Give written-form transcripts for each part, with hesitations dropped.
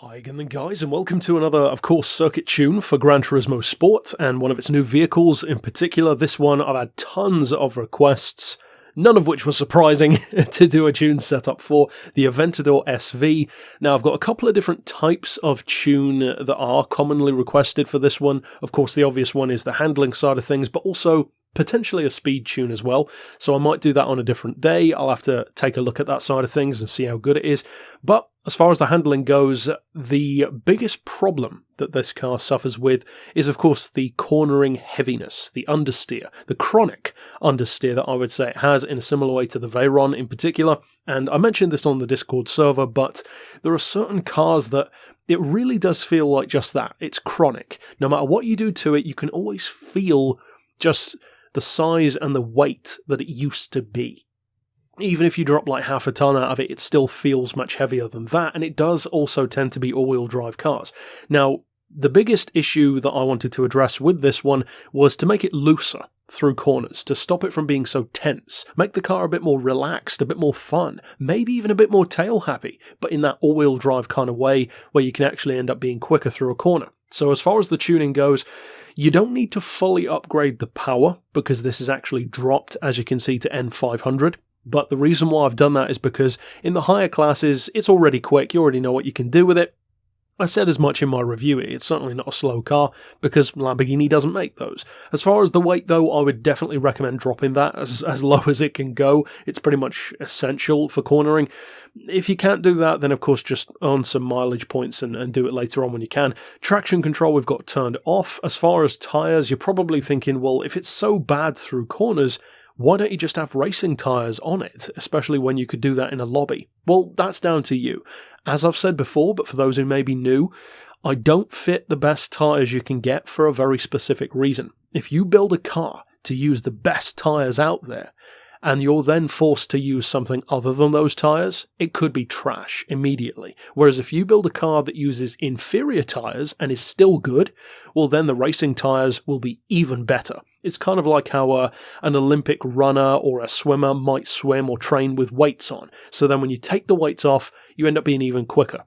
Hi again then guys, and welcome to another, of course, circuit tune for Gran Turismo Sport, and one of its new vehicles in particular. This one I've had tons of requests, none of which were surprising to do a tune setup for, the Aventador SV. Now I've got a couple of different types of tune that are commonly requested for this one. Of course the obvious one is the handling side of things, but also potentially a speed tune as well, so I might do that on a different day. I'll have to take a look at that side of things and see how good it is. But as far as the handling goes, the biggest problem that this car suffers with is of course the cornering heaviness, the understeer, the chronic understeer that I would say it has, in a similar way to the Veyron in particular. And I mentioned this on the Discord server, but there are certain cars that it really does feel like just that. It's chronic. No matter what you do to it, you can always feel just the size and the weight that it used to be. Even if you drop like half a ton out of it, it still feels much heavier than that, and it does also tend to be all-wheel drive cars. Now, the biggest issue that I wanted to address with this one was to make it looser through corners, to stop it from being so tense, make the car a bit more relaxed, a bit more fun, maybe even a bit more tail-happy, but in that all-wheel drive kind of way where you can actually end up being quicker through a corner. So as far as the tuning goes, you don't need to fully upgrade the power, because this is actually dropped, as you can see, to N500. But the reason why I've done that is because in the higher classes, it's already quick, you already know what you can do with it. I said as much in my review, it's certainly not a slow car, because Lamborghini doesn't make those. As far as the weight though, I would definitely recommend dropping that as low as it can go. It's pretty much essential for cornering. If you can't do that, then of course just earn some mileage points and do it later on when you can. Traction control we've got turned off. As far as tyres, you're probably thinking, well, if it's so bad through corners, why don't you just have racing tyres on it, especially when you could do that in a lobby? Well, that's down to you. As I've said before, but for those who may be new, I don't fit the best tyres you can get for a very specific reason. If you build a car to use the best tyres out there, and you're then forced to use something other than those tyres, it could be trash immediately. Whereas if you build a car that uses inferior tyres and is still good, well then the racing tyres will be even better. It's kind of like how an Olympic runner or a swimmer might swim or train with weights on. So then when you take the weights off, you end up being even quicker.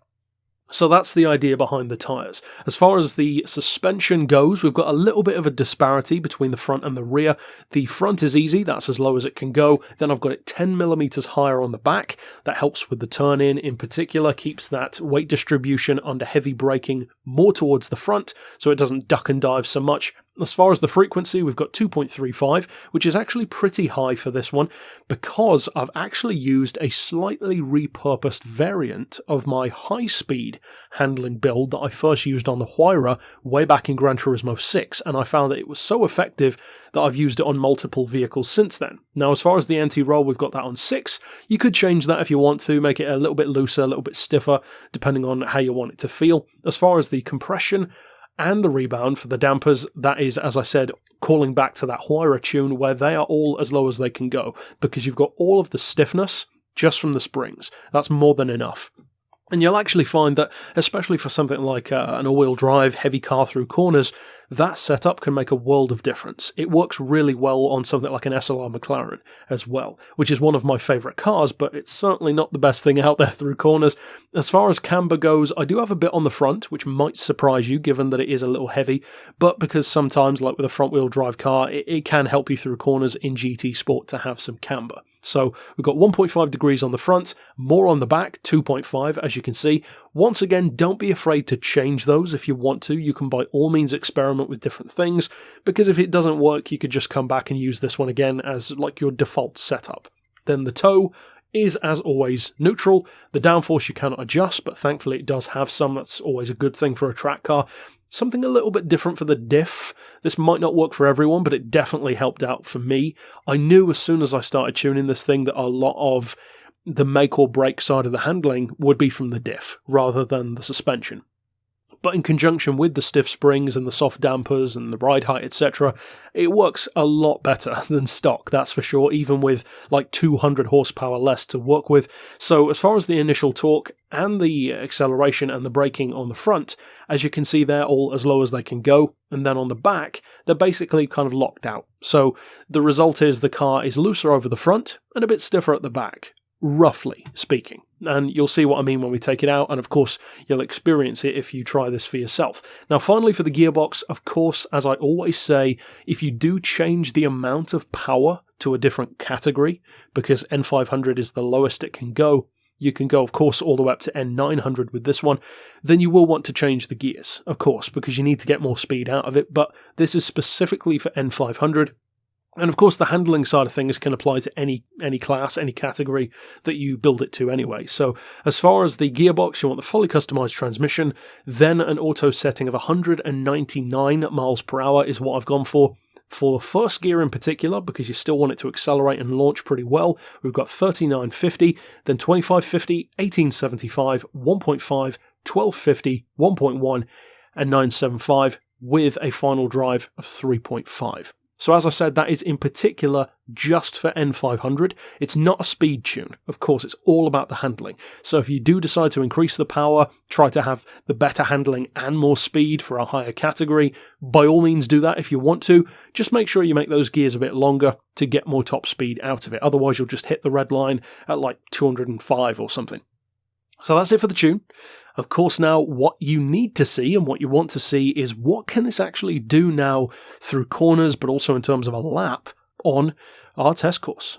So that's the idea behind the tyres. As far as the suspension goes, we've got a little bit of a disparity between the front and the rear. The front is easy, that's as low as it can go. Then I've got it 10mm higher on the back. That helps with the turn-in particular, keeps that weight distribution under heavy braking more towards the front, so it doesn't duck and dive so much. As far as the frequency, we've got 2.35, which is actually pretty high for this one, because I've actually used a slightly repurposed variant of my high-speed handling build that I first used on the Huayra way back in Gran Turismo 6, and I found that it was so effective that I've used it on multiple vehicles since then. Now, as far as the anti-roll, we've got that on 6. You could change that if you want to, make it a little bit looser, a little bit stiffer, depending on how you want it to feel. As far as the compression and the rebound for the dampers, that is, as I said, calling back to that Huayra tune where they are all as low as they can go, because you've got all of the stiffness just from the springs. That's more than enough. And you'll actually find that, especially for something like an all-wheel drive heavy car through corners, that setup can make a world of difference. It works really well on something like an SLR McLaren as well, which is one of my favourite cars, but it's certainly not the best thing out there through corners. As far as camber goes, I do have a bit on the front, which might surprise you given that it is a little heavy, but because sometimes, like with a front-wheel drive car, it can help you through corners in GT Sport to have some camber. So we've got 1.5 degrees on the front, more on the back, 2.5 as you can see. Once again, don't be afraid to change those if you want to. You can by all means experiment with different things, because if it doesn't work, you could just come back and use this one again as like your default setup. Then the toe is, as always, neutral. The downforce you cannot adjust, but thankfully it does have some. That's always a good thing for a track car. Something a little bit different for the diff. This might not work for everyone, but it definitely helped out for me. I knew as soon as I started tuning this thing that a lot of the make or break side of the handling would be from the diff rather than the suspension. But in conjunction with the stiff springs and the soft dampers and the ride height, etc., it works a lot better than stock, that's for sure, even with like 200 horsepower less to work with. So as far as the initial torque and the acceleration and the braking on the front, as you can see, they're all as low as they can go. And then on the back, they're basically kind of locked out. So the result is the car is looser over the front and a bit stiffer at the back. roughly speaking. And you'll see what I mean when we take it out, and of course you'll experience it if you try this for yourself. Now finally, for the gearbox, of course, as I always say, if you do change the amount of power to a different category, because N500 is the lowest it can go, you can go, of course, all the way up to N900 with this one, then you will want to change the gears, of course, because you need to get more speed out of it, but this is specifically for N500. And of course, the handling side of things can apply to any class, any category that you build it to anyway. So as far as the gearbox, you want the fully customized transmission, then an auto setting of 199 miles per hour is what I've gone for. For first gear in particular, because you still want it to accelerate and launch pretty well, we've got 3950, then 2550, 1875, 1.5, 1250, 1.1, and 975 with a final drive of 3.5. So as I said, that is in particular just for N500. It's not a speed tune. Of course, it's all about the handling. So if you do decide to increase the power, try to have the better handling and more speed for a higher category, by all means do that if you want to. Just make sure you make those gears a bit longer to get more top speed out of it. Otherwise, you'll just hit the red line at like 205 or something. So that's it for the tune. Of course, now what you need to see and what you want to see is what can this actually do now through corners, but also in terms of a lap on our test course.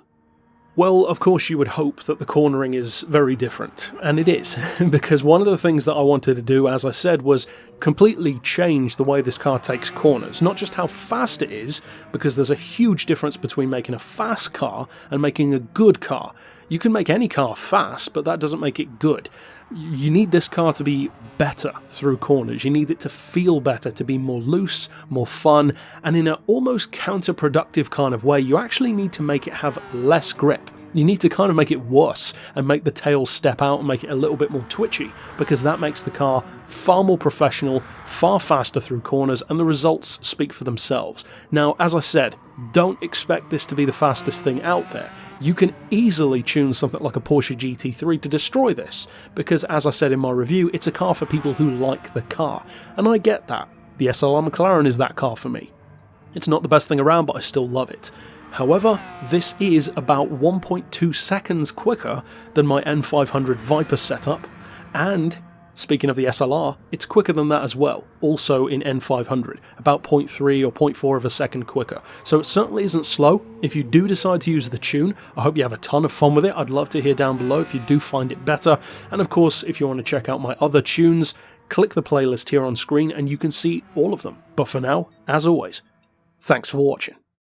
Well, of course, you would hope that the cornering is very different, and it is, because one of the things that I wanted to do, as I said, was completely change the way this car takes corners. Not just how fast it is, because there's a huge difference between making a fast car and making a good car. You can make any car fast, but that doesn't make it good. You need this car to be better through corners. You need it to feel better, to be more loose, more fun, and in an almost counterproductive kind of way, you actually need to make it have less grip. You need to kind of make it worse and make the tail step out and make it a little bit more twitchy, because that makes the car far more professional, far faster through corners, and the results speak for themselves. Now, as I said, don't expect this to be the fastest thing out there. You can easily tune something like a Porsche GT3 to destroy this, because as I said in my review, it's a car for people who like the car, and I get that. The SLR McLaren is that car for me. It's not the best thing around, but I still love it. However, this is about 1.2 seconds quicker than my N500 Viper setup, and speaking of the SLR, it's quicker than that as well, also in N500, about 0.3 or 0.4 of a second quicker. So it certainly isn't slow. If you do decide to use the tune, I hope you have a ton of fun with it. I'd love to hear down below if you do find it better. And of course, if you want to check out my other tunes, click the playlist here on screen and you can see all of them. But for now, as always, thanks for watching.